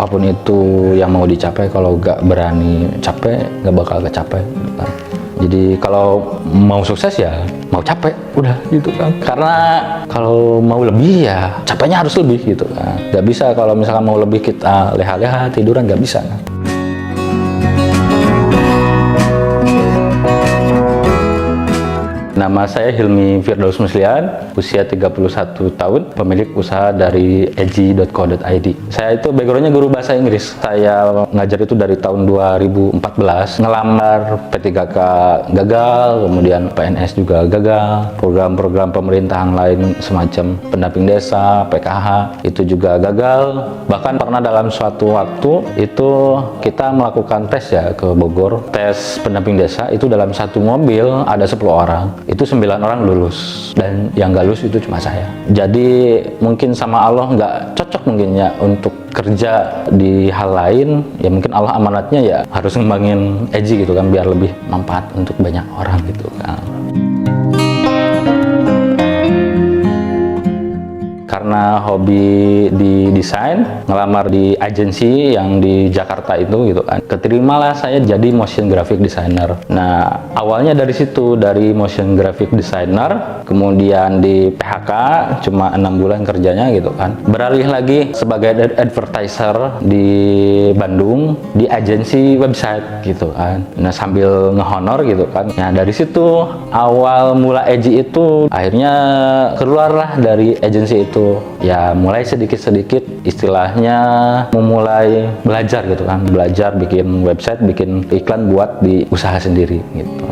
Apapun itu yang mau dicapai, kalau nggak berani capek, nggak bakal kecapai gitu kan. Jadi kalau mau sukses ya mau capek, udah gitu kan. Karena kalau mau lebih ya capeknya harus lebih gitu kan. Nggak bisa kalau misalkan mau lebih kita leha-leha tiduran, nggak bisa kan. Nama saya Hilmi Firdaus Muslian, usia 31 tahun, pemilik usaha dari edgy.co.id. Saya itu backgroundnya guru bahasa Inggris. Saya ngajar itu dari tahun 2014. Ngelamar P3K gagal, kemudian PNS juga gagal. Program-program pemerintahan lain semacam pendamping desa, PKH, itu juga gagal. Bahkan pernah dalam suatu waktu itu kita melakukan tes ya ke Bogor. Tes pendamping desa itu dalam satu mobil ada 10 orang. Itu 9 orang lulus, dan yang nggak lulus itu cuma saya. Jadi mungkin sama Allah nggak cocok mungkin ya untuk kerja di hal lain, ya mungkin Allah amanatnya ya harus ngembangin Edgy gitu kan, biar lebih manfaat untuk banyak orang gitu kan. Karena hobi di desain, ngelamar di agensi yang di Jakarta itu gitu kan, keterimalah saya jadi motion graphic designer. Nah awalnya dari situ, dari motion graphic designer, kemudian di PHK cuma 6 bulan kerjanya gitu kan, beralih lagi sebagai advertiser di Bandung di agensi website gitu kan. Nah sambil ngehonor gitu kan. Nah dari situ awal mula Edgy itu akhirnya keluarlah dari agensi itu. Ya mulai sedikit-sedikit istilahnya memulai belajar gitu kan, belajar bikin website, bikin iklan buat di usaha sendiri gitu.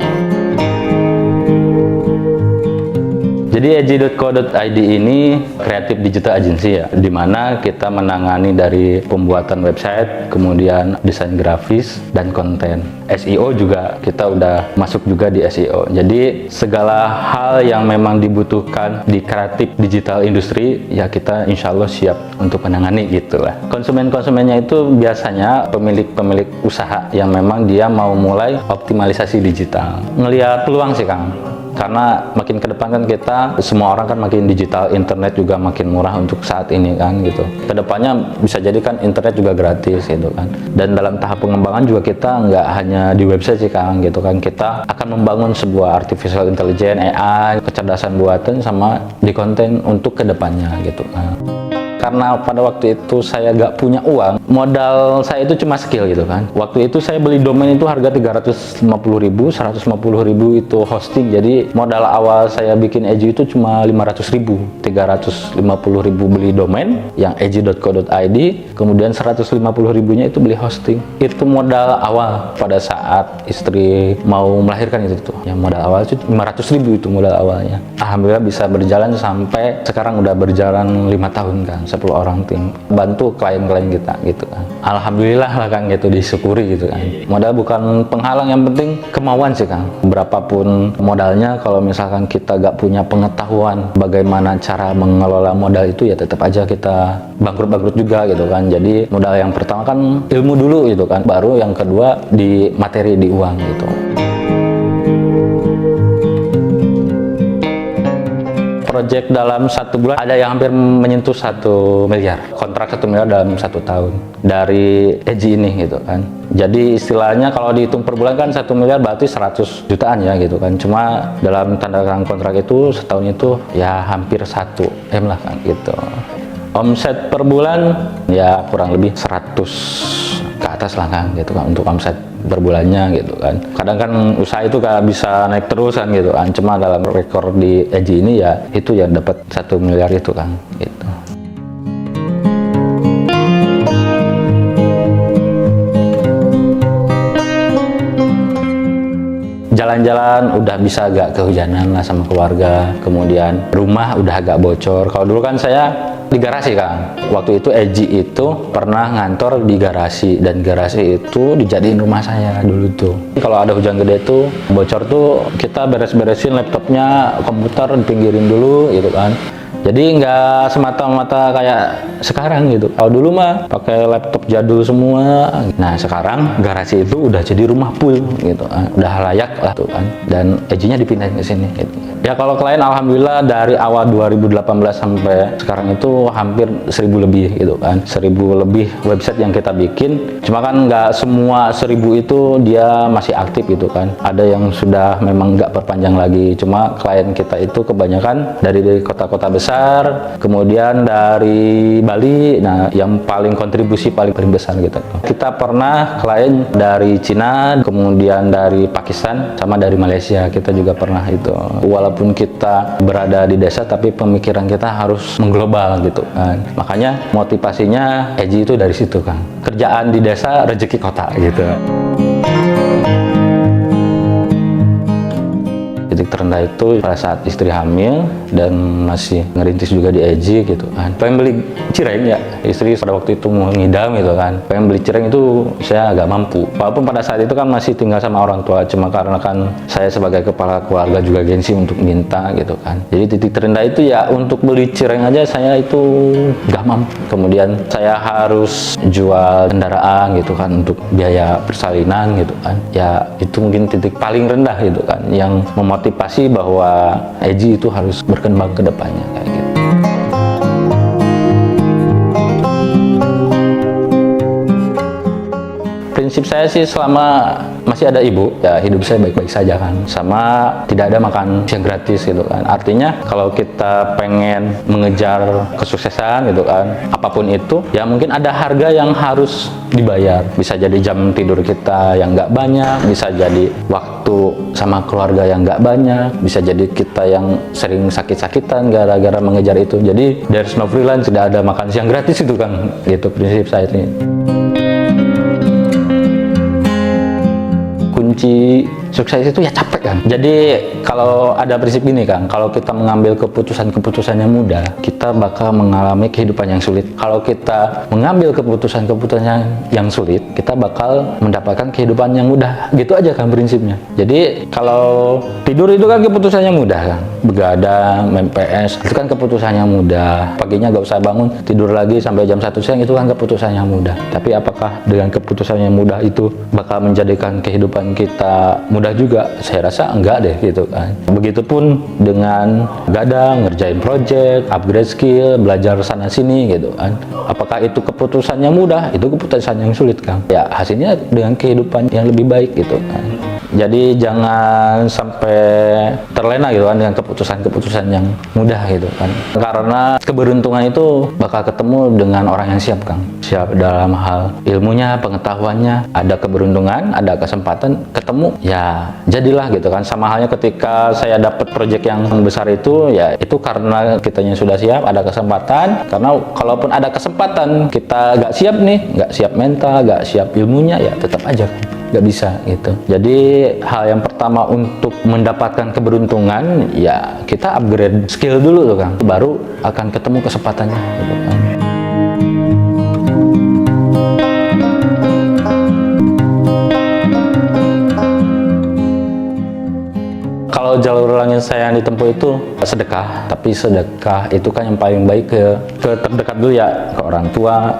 Jadi edgy.co.id ini kreatif digital agency ya, dimana kita menangani dari pembuatan website, kemudian desain grafis dan konten. SEO juga kita udah masuk juga di SEO. Jadi segala hal yang memang dibutuhkan di kreatif digital industri ya kita insya Allah siap untuk menangani gitulah. Konsumen-konsumennya itu biasanya pemilik-pemilik usaha yang memang dia mau mulai optimalisasi digital. Ngelihat peluang sih Kang. Karena makin ke depan kan kita semua orang kan makin digital, internet juga makin murah untuk saat ini kan gitu. Kedepannya bisa jadi kan internet juga gratis gitu kan. Dan dalam tahap pengembangan juga kita nggak hanya di website sih Kang gitu kan. Kita akan membangun sebuah artificial intelligence, AI, kecerdasan buatan sama di konten untuk kedepannya gitu kan. Karena pada waktu itu saya gak punya uang, modal saya itu cuma skill gitu kan. Waktu itu saya beli domain itu harga 350.000, 150.000 itu hosting. Jadi modal awal saya bikin Edgy itu cuma 500.000, 350.000 beli domain yang edgy.co.id, kemudian 150.000-nya itu beli hosting. Itu modal awal pada saat istri mau melahirkan itu tuh. Yang modal awal itu 500.000 itu modal awalnya. Alhamdulillah bisa berjalan sampai sekarang udah berjalan 5 tahun kan. 10 orang tim bantu klien-klien kita gitu kan. Alhamdulillah lah Kang gitu, disyukuri gitu kan. Modal bukan penghalang, yang penting kemauan sih Kang. Berapapun modalnya, kalau misalkan kita gak punya pengetahuan bagaimana cara mengelola modal itu ya tetap aja kita bangkrut-bangkrut juga gitu kan. Jadi modal yang pertama kan ilmu dulu gitu kan, baru yang kedua di materi, di uang gitu. Project dalam 1 bulan ada yang hampir menyentuh 1 miliar, kontrak 1 miliar dalam 1 tahun dari Edgy ini gitu kan. Jadi istilahnya kalau dihitung per bulan kan 1 miliar berarti 100 jutaan ya gitu kan. Cuma dalam tanda tangan kontrak itu setahun itu ya hampir 1 M lah kan gitu. Omset per bulan ya kurang lebih 100 ke atas lah kan gitu kan untuk omset per bulannya gitu kan. Kadang kan usaha itu gak bisa naik terus kan gitu kan. Cuma dalam rekor di Edgy ini ya itu yang dapat 1 miliar itu kan gitu. Jalan-jalan udah bisa agak kehujanan lah sama keluarga, kemudian rumah udah agak bocor. Kalau dulu kan saya di garasi Kang. Waktu itu Eji itu pernah ngantor di garasi, dan garasi itu dijadiin rumah saya dulu tuh. Kalau ada hujan gede tuh bocor tuh, kita beres-beresin laptopnya, komputer dipinggirin dulu gitu kan. Jadi nggak semata-mata kayak sekarang gitu. Kalau dulu mah pakai laptop jadul semua. Nah sekarang garasi itu udah jadi rumah full gitu, udah layak lah tuh kan. Dan Eji-nya dipindahin ke sini. Gitu. Ya kalau klien alhamdulillah dari awal 2018 sampai sekarang itu hampir 1000 lebih gitu kan. 1000 lebih website yang kita bikin. Cuma kan nggak semua 1000 itu dia masih aktif gitu kan. Ada yang sudah memang nggak perpanjang lagi. Cuma klien kita itu kebanyakan dari kota-kota besar, kemudian dari Bali. Nah yang paling kontribusi paling besar gitu. Kita pernah klien dari Cina, kemudian dari Pakistan, sama dari Malaysia kita juga pernah itu. Walaupun kita berada di desa tapi pemikiran kita harus mengglobal gitu kan. Makanya motivasinya Eji itu dari situ kan. Kerjaan di desa, rezeki kota gitu. Titik terendah itu pada saat istri hamil dan masih ngerintis juga di Eji gitu kan. Pengen beli cireng ya, istri pada waktu itu mau ngidam gitu kan. Pengen beli cireng itu saya agak mampu. Walaupun pada saat itu kan masih tinggal sama orang tua, cuma karena kan saya sebagai kepala keluarga juga gengsi untuk minta gitu kan. Jadi titik terendah itu ya untuk beli cireng aja saya itu gak mampu. Kemudian saya harus jual kendaraan gitu kan untuk biaya persalinan gitu kan. Ya itu mungkin titik paling rendah gitu kan, yang memotivasi bahwa Eji itu harus berkembang ke depannya kayak gitu. Prinsip saya sih selama masih ada ibu, ya hidup saya baik-baik saja kan. Sama tidak ada makan siang gratis gitu kan. Artinya kalau kita pengen mengejar kesuksesan gitu kan, apapun itu, ya mungkin ada harga yang harus dibayar. Bisa jadi jam tidur kita yang nggak banyak, bisa jadi waktu sama keluarga yang nggak banyak, bisa jadi kita yang sering sakit-sakitan gara-gara mengejar itu. Jadi there's no freelance, tidak ada makan siang gratis itu kan. Gitu prinsip saya ini. Kunci sukses itu ya capek kan. Jadi kalau ada prinsip ini kan, kalau kita mengambil keputusan-keputusan yang mudah, kita bakal mengalami kehidupan yang sulit. Kalau kita mengambil keputusan-keputusan yang sulit, kita bakal mendapatkan kehidupan yang mudah. Gitu aja kan prinsipnya. Jadi kalau tidur itu kan keputusan yang mudah kan. Begadang, main PS, itu kan keputusan yang mudah. Paginya gak usah bangun, tidur lagi sampai jam 1 siang, itu kan keputusan yang mudah. Tapi apakah dengan keputusan yang mudah itu bakal menjadikan kehidupan kita mudah juga? Saya rasa enggak deh gitu kan. Begitupun dengan gadang, ngerjain project, upgrade skill, belajar sana sini gitu kan. Apakah itu keputusan yang mudah? Itu keputusan yang sulit kan. Ya hasilnya dengan kehidupan yang lebih baik gitu kan. Jadi jangan sampai terlena gitu kan dengan keputusan-keputusan yang mudah gitu kan. Karena keberuntungan itu bakal ketemu dengan orang yang siap Kang. Siap dalam hal ilmunya, pengetahuannya, ada keberuntungan, ada kesempatan, ketemu, ya jadilah gitu kan. Sama halnya ketika saya dapat proyek yang besar itu, ya itu karena kitanya sudah siap, ada kesempatan. Karena kalaupun ada kesempatan, kita nggak siap nih, nggak siap mental, nggak siap ilmunya, ya tetap aja nggak bisa gitu. Jadi hal yang pertama untuk mendapatkan keberuntungan, ya kita upgrade skill dulu tuh Kang, baru akan ketemu kesempatannya gitu kan. Kalau jalur langit saya yang ditempuh itu sedekah, tapi sedekah itu kan yang paling baik ke terdekat dulu ya, ke orang tua,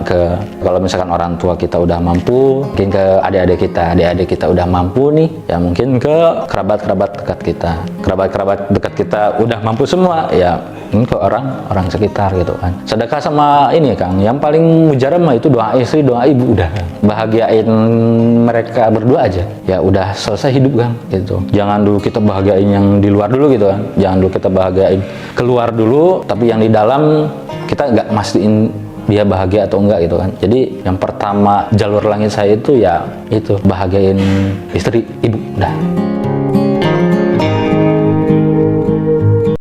kalau misalkan orang tua kita udah mampu, mungkin ke adik-adik kita udah mampu nih, ya mungkin ke kerabat-kerabat dekat kita, kerabat-kerabat dekat kita udah mampu semua, ya mungkin ke orang sekitar gitu kan. Sedekah sama ini Kang, yang paling mujarab mah itu doa istri, doa ibu, udah bahagiain mereka berdua aja, ya udah selesai hidup Kang gitu. Jangan dulu kita bahagiain yang di luar dulu gitu kan, jangan dulu kita bahagiain keluar dulu, tapi yang di dalam kita nggak mastiin dia bahagia atau enggak gitu kan. Jadi yang pertama jalur langit saya itu ya itu bahagiain istri, ibu, udah.